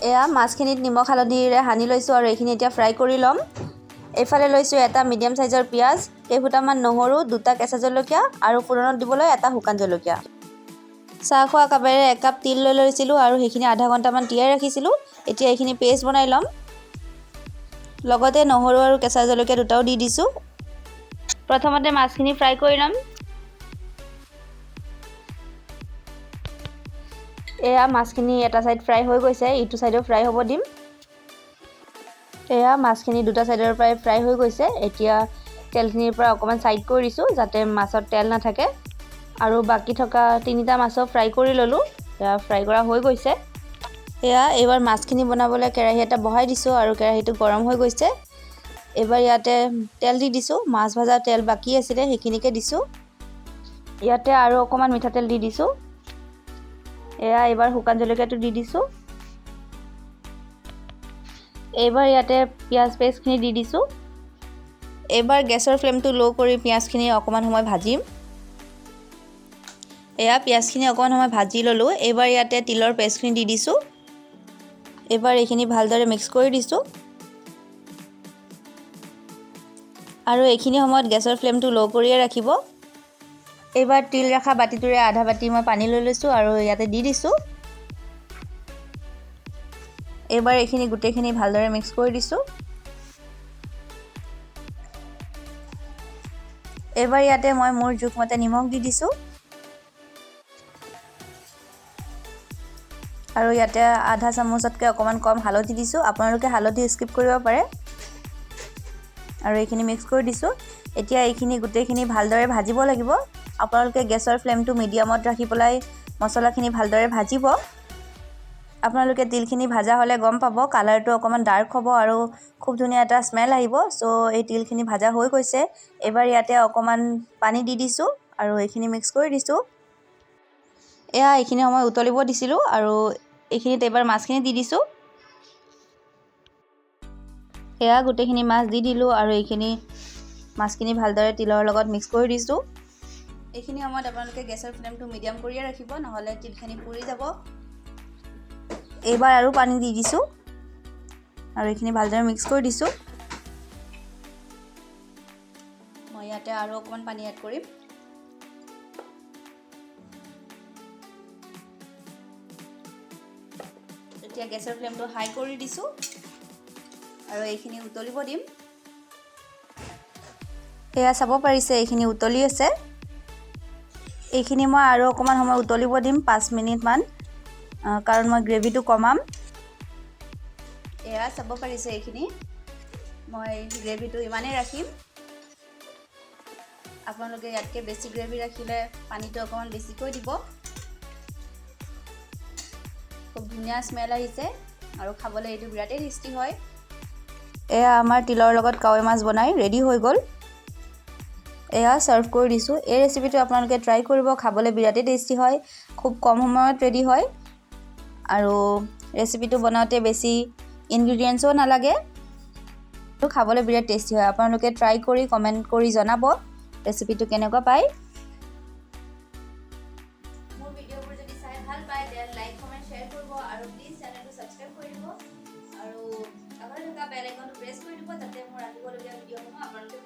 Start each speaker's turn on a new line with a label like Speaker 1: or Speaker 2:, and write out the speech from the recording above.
Speaker 1: এয়া মাছখিনিত নিমখ হালধিৰে সানি লৈছোঁ আৰু এইখিনি এতিয়া ফ্ৰাই কৰি ল'ম। এইফালে লৈছোঁ এটা মিডিয়াম চাইজৰ পিঁয়াজ, কেইফুটামান নহৰু, 2টা কেঁচা জলকীয়া আৰু ফোড়নত দিবলৈ এটা শুকান জলকীয়া। চাহ খোৱা কাপেৰে 1 কাপ তিল লৈ লৈছিলোঁ আৰু সেইখিনি আধা ঘণ্টামান তিয়াই ৰাখিছিলোঁ। এতিয়া এইখিনি পেষ্ট বনাই ল'ম। লগতে নহৰু আৰু কেঁচা জলকীয়া দুটাও দি দিছোঁ। প্ৰথমতে মাছখিনি ফ্ৰাই কৰি ল'ম। এয়া মাছখিনি এটা চাইড ফ্ৰাই হৈ গৈছে, ইটো চাইডো ফ্ৰাই হ'ব দিম। এয়া মাছখিনি দুটা চাইডৰ পৰাই ফ্ৰাই হৈ গৈছে। এতিয়া তেলখিনিৰ পৰা অকণমান ছাইড কৰি দিছোঁ যাতে মাছত তেল নাথাকে। আৰু বাকী থকা 3টা মাছো ফ্ৰাই কৰি ল'লোঁ। এয়া ফ্ৰাই কৰা হৈ গৈছে। এয়া এইবাৰ মাছখিনি বনাবলৈ কেৰাহী এটা বহাই দিছোঁ আৰু কেৰাহীটো গৰম হৈ গৈছে। এইবাৰ ইয়াতে তেল দি দিছোঁ। মাছ ভজা তেল বাকী আছিলে সেইখিনিকে দিছোঁ। ইয়াতে আৰু অকণমান মিঠাতেল দি দিছোঁ। এয়া এইবাৰ শুকান জলকীয়াটো দি দিছোঁ। এইবাৰ ইয়াতে পিঁয়াজ পেষ্টখিনি দি দিছোঁ। এইবাৰ গেছৰ ফ্লেমটো ল' কৰি পিঁয়াজখিনি অকণমান সময় ভাজিম। এয়া পিঁয়াজখিনি অকণমান সময় ভাজি ল'লোঁ। এইবাৰ ইয়াতে তিলৰ পেষ্টখিনি দি দিছোঁ। এইবাৰ এইখিনি ভালদৰে মিক্স কৰি দিছোঁ। আৰু এইখিনি সময়ত গেছৰ ফ্লেমটো ল' কৰিয়ে ৰাখিব। এইবাৰ তিল ৰখা বাতিটোৰে আধা বাতি মই পানী লৈ লৈছোঁ আৰু ইয়াতে দি দিছোঁ। এইবাৰ এইখিনি গোটেইখিনি ভালদৰে মিক্স কৰি দিছোঁ। এইবাৰ ইয়াতে মই মোৰ জোখমতে নিমখ দি দিছোঁ। আৰু ইয়াতে আধা চামুচতকৈ অকণমান কম হালধি দিছোঁ। আপোনালোকে হালধি স্কিপ কৰিব পাৰে। আৰু এইখিনি মিক্স কৰি দিছোঁ। এতিয়া এইখিনি গোটেইখিনি ভালদৰে ভাজিব লাগিব। আপোনালোকে গেছৰ ফ্লেমটো মিডিয়ামত ৰাখি পেলাই মছলাখিনি ভালদৰে ভাজিব। আপোনালোকে তিলখিনি ভাজা হ'লে গম পাব কালাৰটো অকণমান ডাৰ্ক হ'ব আৰু খুব ধুনীয়া এটা স্মেল আহিব। চ' এই তিলখিনি ভাজা হৈ গৈছে। এইবাৰ ইয়াতে অকণমান পানী দি দিছোঁ আৰু এইখিনি মিক্স কৰি দিছোঁ। এয়া এইখিনি সময় উতলিব দিছিলোঁ আৰু এইখিনিত এইবাৰ মাছখিনি দি দিছোঁ। এয়া গোটেইখিনি মাছ দি দিলোঁ আৰু এইখিনি মাছখিনি ভালদৰে তিলৰ লগত মিক্স কৰি দিছোঁ। এইখিনি সময়ত আপোনালোকে গেছৰ ফ্লেমটো মিডিয়াম কৰিয়ে ৰাখিব, নহ'লে তিলখিনি পুৰি যাব। এইবাৰ আৰু পানী দি দিছোঁ আৰু এইখিনি ভালদৰে মিক্স কৰি দিছোঁ। মই ইয়াতে আৰু অকণমান পানী এড কৰিম। এতিয়া গেছৰ ফ্লেমটো হাই কৰি দিছোঁ আৰু এইখিনি উতলিব দিম। এয়া চাব পাৰিছে এইখিনি উতলি আছে। এইখিনি মই আৰু অকণমান সময় উতলিব দিম, 5 মিনিটমান, কাৰণ মই গ্ৰেভিটো কমাম। এয়া চাব পাৰিছে এইখিনি মই গ্ৰেভিটো ইমানেই ৰাখিম। আপোনালোকে ইয়াতকৈ বেছি গ্ৰেভি ৰাখিলে পানীটো অকণমান বেছিকৈ দিব। খুব ধুনীয়া স্মেল আহিছে আৰু খাবলৈ এইটো বিৰাটেই টেষ্টি হয়। এয়া আমাৰ তিলৰ লগত কাৱৈ মাছ বনাই ৰেডি হৈ গ'ল। এয়া ছাৰ্ভ কৰি দিছোঁ। এই ৰেচিপিটো আপোনালোকে ট্ৰাই কৰিব, খাবলৈ বিৰাটেই টেষ্টি হয়। খুব কম সময়ত ৰেডি হয় আৰু ৰেচিপিটো বনাওঁতে বেছি ইনগ্ৰিডিয়েণ্টছো নালাগে। খাবলৈ বিৰাট টেষ্টি হয়। আপোনালোকে ট্ৰাই কৰি কমেণ্ট কৰি জনাব ৰেচিপিটো কেনেকুৱা পায়। মোৰ ভিডিঅ'বোৰ যদি চাই ভাল পায় তেতিয়াহ'লে লাইক, কমেণ্ট, শ্বেয়াৰ কৰিব আৰু প্লিজ চেনেলটো ছাবস্ক্ৰাইব কৰি দিব আৰু কাষতে থকা বেল আইকনটো প্ৰেছ কৰি দিব যাতে মোৰ আহিবলগীয়া ভিডিঅ'সমূহ আপোনালোকে